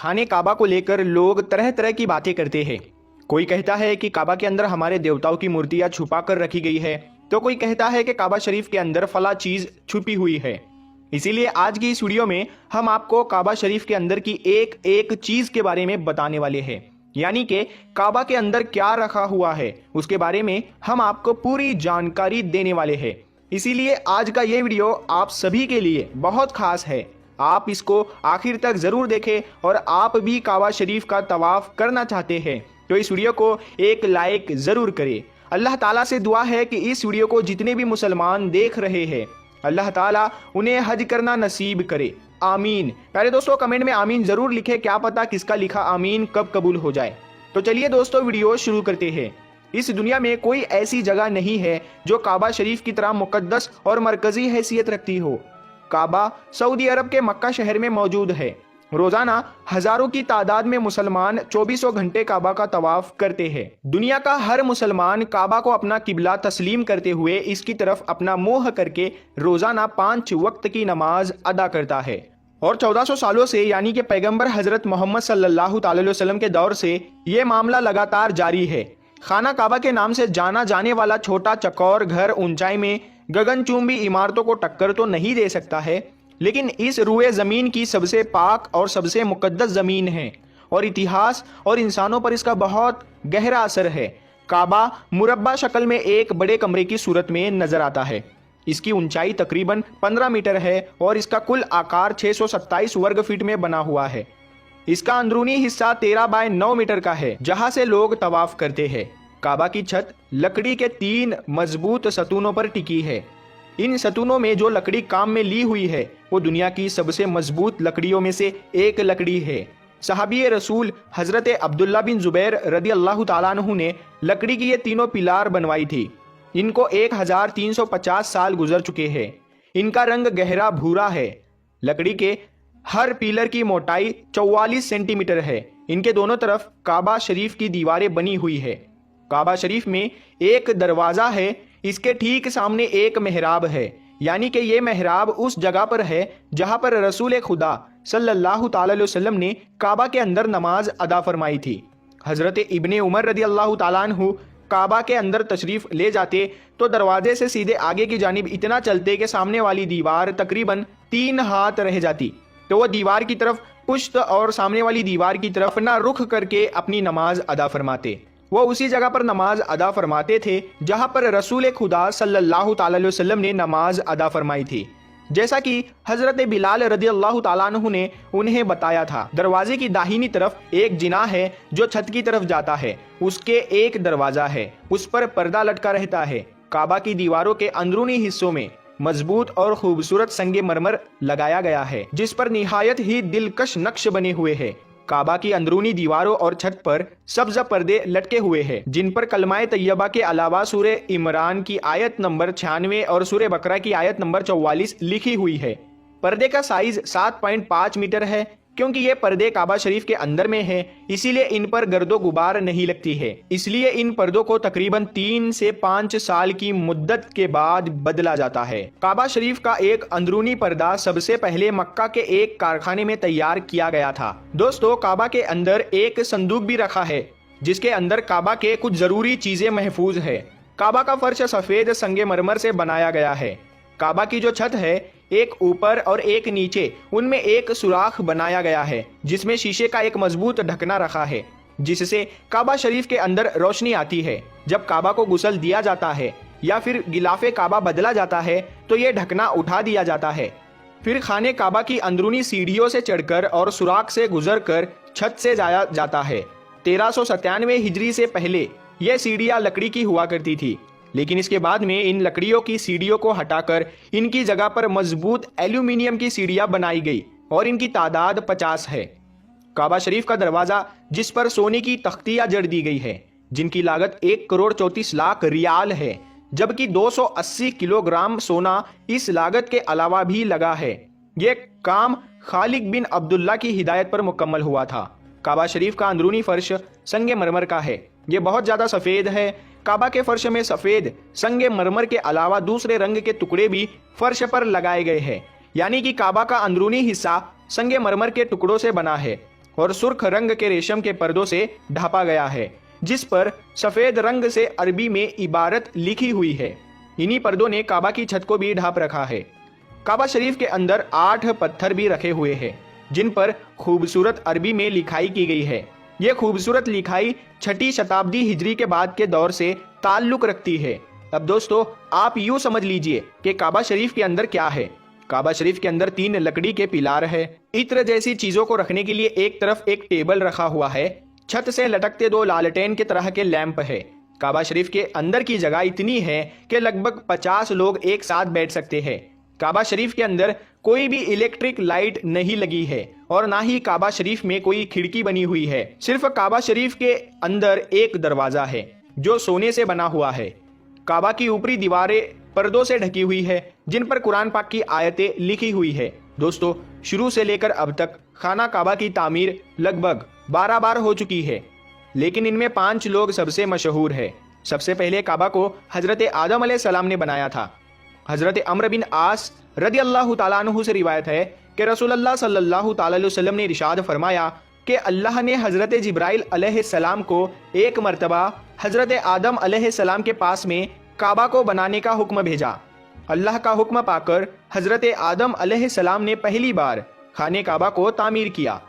खाने काबा को लेकर लोग तरह तरह की बातें करते हैं। कोई कहता है कि काबा के अंदर हमारे देवताओं की मूर्तियां छुपा कर रखी गई है, तो कोई कहता है कि काबा शरीफ के अंदर फला चीज छुपी हुई है। इसीलिए आज की इस वीडियो में हम आपको काबा शरीफ के अंदर की एक एक चीज के बारे में बताने वाले हैं, यानी कि काबा के अंदर क्या रखा हुआ है उसके बारे में हम आपको पूरी जानकारी देने वाले हैं। इसीलिए आज का ये वीडियो आप सभी के लिए बहुत खास है। आप इसको आखिर तक जरूर देखें और आप भी काबा शरीफ का तवाफ करना चाहते हैं तो इस वीडियो को एक लाइक जरूर करें। अल्लाह ताला से दुआ है कि इस वीडियो को जितने भी मुसलमान देख रहे हैं अल्लाह ताला उन्हें हज करना नसीब करे, आमीन। प्यारे दोस्तों कमेंट में आमीन जरूर लिखें, क्या पता किसका लिखा आमीन कब कबूल हो जाए। तो चलिए दोस्तों वीडियो शुरू करते हैं। इस दुनिया में कोई ऐसी जगह नहीं है जो काबा शरीफ की तरह मुकद्दस और मरकजी हैसियत रखती हो। काबा सऊदी अरब के मक्का शहर में मौजूद है। रोजाना हजारों की तादाद में मुसलमान 24 घंटे काबा का तवाफ करते हैं। दुनिया का हर मुसलमान काबा को अपना किबला तस्लीम करते हुए इसकी तरफ अपना मुंह करके रोजाना 5 वक्त की नमाज अदा करता है। और 1400 सालों से यानी कि पैगंबर हजरत मोहम्मद सल्लल्लाहु अलैहि वसल्लम के दौर से ये मामला लगातार जारी है। खाना काबा के नाम से जाना जाने वाला छोटा चकौर घर ऊंचाई में गगनचुंबी इमारतों को टक्कर तो नहीं दे सकता है, लेकिन इस रुए जमीन की सबसे पाक और सबसे मुकद्दस जमीन है और इतिहास और इंसानों पर इसका बहुत गहरा असर है। काबा मुरब्बा शक्ल में एक बड़े कमरे की सूरत में नजर आता है। इसकी ऊंचाई तकरीबन 15 मीटर है और इसका कुल आकार 627 वर्ग फीट में बना हुआ है। इसका अंदरूनी हिस्सा 13 बाय 9 मीटर का है जहां से लोग तवाफ करते हैं। काबा की छत लकड़ी के 3 मजबूत सतूनों पर टिकी है। इन सतूनों में जो लकड़ी काम में ली हुई है वो दुनिया की सबसे मजबूत लकड़ियों में से एक लकड़ी है। सहाबी रसूल हजरत अब्दुल्ला बिन जुबैर रदी अल्लाह ताला अन्हु ने लकड़ी की ये तीनों पिलार बनवाई थी। इनको 1350 साल गुजर चुके हैं। इनका रंग गहरा भूरा है। लकड़ी के हर पिलर की मोटाई 44 सेंटीमीटर है। इनके दोनों तरफ काबा शरीफ की दीवारें बनी हुई है। काबा शरीफ में एक दरवाजा है, इसके ठीक सामने एक मेहराब है, यानी कि ये मेहराब उस जगह पर है जहां पर रसूल खुदा सल्लल्लाहु अलैहि वसल्लम ने काबा के अंदर नमाज अदा फरमाई थी। हजरत इब्ने उमर रदी अल्लाह ताला अन्हु काबा के अंदर तशरीफ ले जाते तो दरवाजे से सीधे आगे की जानिब इतना चलते कि सामने वाली दीवार तकरीबन 3 हाथ रह जाती, तो वह दीवार की तरफ पुश्त और सामने वाली दीवार की तरफ अपना रुख करके अपनी नमाज अदा फरमाते। वो उसी जगह पर नमाज अदा फरमाते थे जहां पर रसूल खुदा सल्लल्लाहु अलैहि वसल्लम ने नमाज अदा फरमाई थी, जैसा कि हजरत बिलाल रदी अल्लाह ताला अन्हु ने उन्हें बताया था। दरवाजे की दाहिनी तरफ एक जिना है जो छत की तरफ जाता है, उसके एक दरवाजा है, उस पर पर्दा लटका रहता है। काबा की दीवारों के अंदरूनी हिस्सों में मजबूत और खूबसूरत संगे मरमर लगाया गया है जिस पर निहायत ही दिलकश नक्श बने हुए हैं। काबा की अंदरूनी दीवारों और छत पर सब्ज पर्दे लटके हुए हैं जिन पर कलमाए तैयबा के अलावा सूरे इमरान की आयत नंबर 96 और सूरे बकरा की आयत नंबर 44 लिखी हुई है। पर्दे का साइज 7.5 मीटर है। क्योंकि ये पर्दे काबा शरीफ के अंदर में है इसीलिए इन पर गर्दो गुबार नहीं लगती है। इसलिए इन पर्दों को तकरीबन 3 से 5 साल की मुद्दत के बाद बदला जाता है। काबा शरीफ का एक अंदरूनी पर्दा सबसे पहले मक्का के एक कारखाने में तैयार किया गया था। दोस्तों काबा के अंदर एक संदूक भी रखा है जिसके अंदर काबा के कुछ जरूरी चीजें महफूज है। काबा का फर्श सफेद संगे मरमर से बनाया गया है। काबा की जो छत है एक ऊपर और एक नीचे, उनमें एक सुराख बनाया गया है जिसमें शीशे का एक मजबूत ढकना रखा है जिससे काबा शरीफ के अंदर रोशनी आती है। जब काबा को गुसल दिया जाता है या फिर गिलाफे काबा बदला जाता है तो ये ढकना उठा दिया जाता है। फिर खाने काबा की अंदरूनी सीढ़ियों से चढ़कर और सुराख से गुजरकर छत से जाया जाता है। 1397 हिजरी से पहले यह सीढ़ियां लकड़ी की हुआ करती थी, लेकिन इसके बाद में इन लकड़ियों की सीढ़ियों को हटाकर इनकी जगह पर मजबूत एल्यूमिनियम की सीढ़ियां बनाई गई और इनकी तादाद 50 है। काबा शरीफ का दरवाजा जिस पर सोने की तख्तियां जड़ दी गई है जिनकी लागत 1,34,00,000 रियाल है, जबकि 280 किलोग्राम सोना इस लागत के अलावा भी लगा है। ये काम खालिद बिन अब्दुल्ला की हिदायत पर मुकम्मल हुआ था। काबा शरीफ का अंदरूनी फर्श संगे मरमर का है। ये बहुत ज्यादा सफेद है। काबा के फर्श में सफेद संगे मरमर के अलावा दूसरे रंग के टुकड़े भी फर्श पर लगाए गए हैं, यानी कि काबा का अंदरूनी हिस्सा संगे मरमर के टुकड़ों से बना है। और सुर्ख रंग के रेशम के पर्दों से ढापा गया है, जिस पर सफेद रंग से अरबी में इबारत लिखी हुई है। इन्हीं पर्दों ने काबा की छत को भी ढाप रखा है। काबा शरीफ के अंदर 8 पत्थर भी रखे हुए हैं, जिन पर खूबसूरत अरबी में लिखाई की गई है। ये खूबसूरत लिखाई 6ठी शताब्दी हिजरी के बाद के दौर से ताल्लुक रखती है। अब दोस्तों, आप यूं समझ लीजिए कि काबा शरीफ के अंदर क्या है। काबा शरीफ के अंदर 3 लकड़ी के पिलार है। इत्र जैसी चीजों को रखने के लिए एक तरफ एक टेबल रखा हुआ है। छत से लटकते 2 लालटेन के तरह के लैंप है। काबा शरीफ के अंदर की जगह इतनी है कि लगभग 50 लोग एक साथ बैठ सकते हैं। काबा शरीफ के अंदर कोई भी इलेक्ट्रिक लाइट नहीं लगी है और ना ही काबा शरीफ में कोई खिड़की बनी हुई है। सिर्फ काबा शरीफ के अंदर एक दरवाजा है जो सोने से बना हुआ है। काबा की ऊपरी दीवारें पर्दों से ढकी हुई है, जिन पर कुरान पाक की आयतें लिखी हुई है। दोस्तों, शुरू से लेकर अब तक खाना काबा की तामीर लगभग 12 बार हो चुकी है, लेकिन इनमें 5 लोग सबसे मशहूर है। सबसे पहले काबा को हजरत आदम अलैहिस्सलाम ने बनाया था। हजरत अम्र बिन आस रदी अल्लाह ताला अन्हु से रिवायत है कि रसूलुल्लाह सल्लल्लाहु ताला अलैहि वसल्लम ने इरशाद फरमाया कि अल्लाह ने हजरत जिब्राइल अलैहिस्सलाम को एक मर्तबा हजरत आदम अलैहिस्सलाम के पास में काबा को बनाने का हुक्म भेजा। अल्लाह का हुक्म पाकर हजरत आदम अलैहिस्सलाम ने पहली बार खाने काबा को तामीर किया।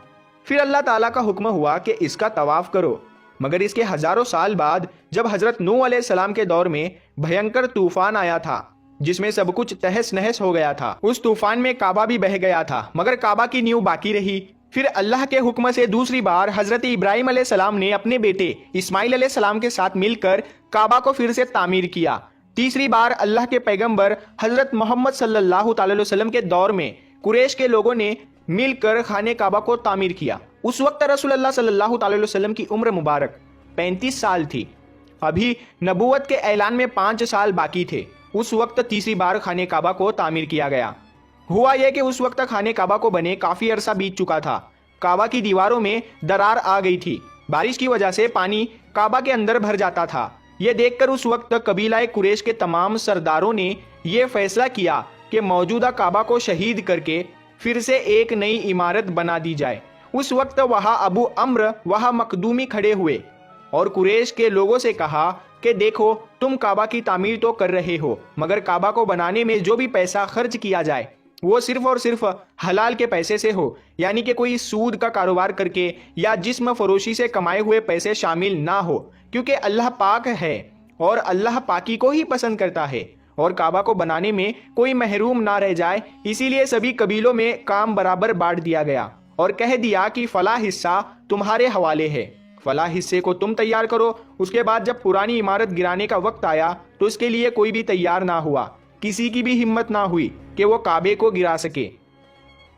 फिर अल्लाह ताला का हुक्म हुआ कि इसका तवाफ करो। मगर इसके हजारों साल बाद जब हजरत नूह अलैहिस्सलाम के दौर में भयंकर तूफान आया था, जिसमें सब कुछ तहस नहस हो गया था, उस तूफान में काबा भी बह गया था, मगर काबा की नींव बाकी रही। फिर अल्लाह के हुक्म से दूसरी बार हजरत इब्राहिम अलैहिस्सलाम ने अपने बेटे इस्माइल अलैहिस्सलाम के साथ मिलकर काबा को फिर से तामीर किया। तीसरी बार अल्लाह के पैगंबर हजरत मोहम्मद सल्लल्लाहु अलैहि वसल्लम के दौर में कुरैश के लोगों ने मिलकर खाने काबा को तामीर किया। उस वक्त रसूलुल्लाह सल्लल्लाहु अलैहि वसल्लम की उम्र मुबारक 35 साल थी। अभी नबूवत के ऐलान में 5 साल बाकी थे। उस वक्त तीसरी बार खाने काबा को तामीर किया गया। हुआ यह कि उस वक्त खाने काबा को बने काफी अरसा बीत चुका था। काबा की दीवारों में दरार आ गई थी। बारिश की वजह से पानी काबा के अंदर भर जाता था। यह देखकर उस वक्त कबीलाए कुरैश के तमाम सरदारों ने यह फैसला किया कि मौजूदा काबा को शहीद करके फिर से एक नई इमारत बना दी जाए। उस वक्त वहां अबू अम्र वहां मखदूमी खड़े हुए और कुरैश के लोगों से कहा कि देखो, तुम काबा की तामीर तो कर रहे हो, मगर काबा को बनाने में जो भी पैसा खर्च किया जाए वो सिर्फ और सिर्फ हलाल के पैसे से हो, यानी कि कोई सूद का कारोबार करके या जिस्म फरोशी से कमाए हुए पैसे शामिल ना हो, क्योंकि अल्लाह पाक है और अल्लाह पाकी को ही पसंद करता है और काबा को बनाने में कोई महरूम ना रह जाए। इसीलिए सभी कबीलों में काम बराबर बांट दिया गया और कह दिया कि फला हिस्सा तुम्हारे हवाले है, फला हिस्से को तुम तैयार करो। उसके बाद जब पुरानी इमारत गिराने का वक्त आया तो इसके लिए कोई भी तैयार ना हुआ, किसी की भी हिम्मत ना हुई कि वो काबे को गिरा सके।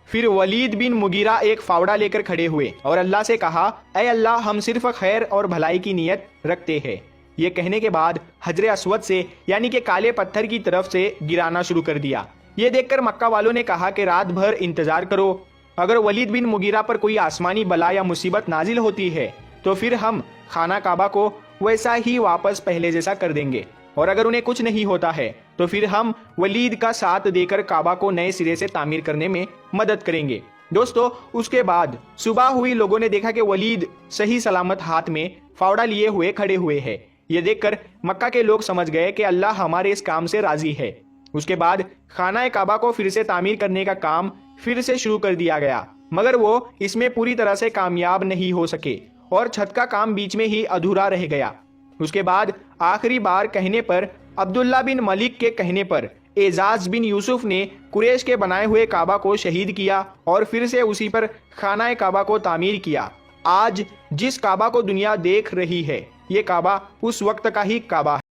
फिर वलीद बिन मुगीरा एक फावड़ा लेकर खड़े हुए और अल्लाह से कहा, ऐ अल्लाह, हम सिर्फ खैर और भलाई की नीयत रखते हैं। ये कहने के बाद हजरे अस्वद से यानी कि काले पत्थर की तरफ से गिराना शुरू कर दिया। ये देखकर मक्का वालों ने कहा कि रात भर इंतजार करो, अगर वलीद बिन मुगीरा पर कोई आसमानी बला या मुसीबत नाजिल होती है तो फिर हम खाना काबा को वैसा ही वापस पहले जैसा कर देंगे, और अगर उन्हें कुछ नहीं होता है तो फिर हम वलीद का साथ देकर काबा को नए सिरे से तामीर करने में मदद करेंगे। दोस्तों, उसके बाद सुबह हुई, लोगों ने देखा कि वलीद सही सलामत हाथ में फावड़ा लिए हुए खड़े हुए हैं। ये देखकर मक्का के लोग समझ गए कि अल्लाह हमारे इस काम से राजी है। उसके बाद खाना काबा को फिर से तामीर करने का काम फिर से शुरू कर दिया गया, मगर वो इसमें पूरी तरह से कामयाब नहीं हो सके और छत का काम बीच में ही अधूरा रह गया। उसके बाद आखिरी बार कहने पर, अब्दुल्ला बिन मलिक के कहने पर, एजाज बिन यूसुफ ने कुरैश के बनाए हुए काबा को शहीद किया और फिर से उसी पर खाना काबा को तामीर किया। आज जिस काबा को दुनिया देख रही है, ये काबा उस वक्त का ही काबा है।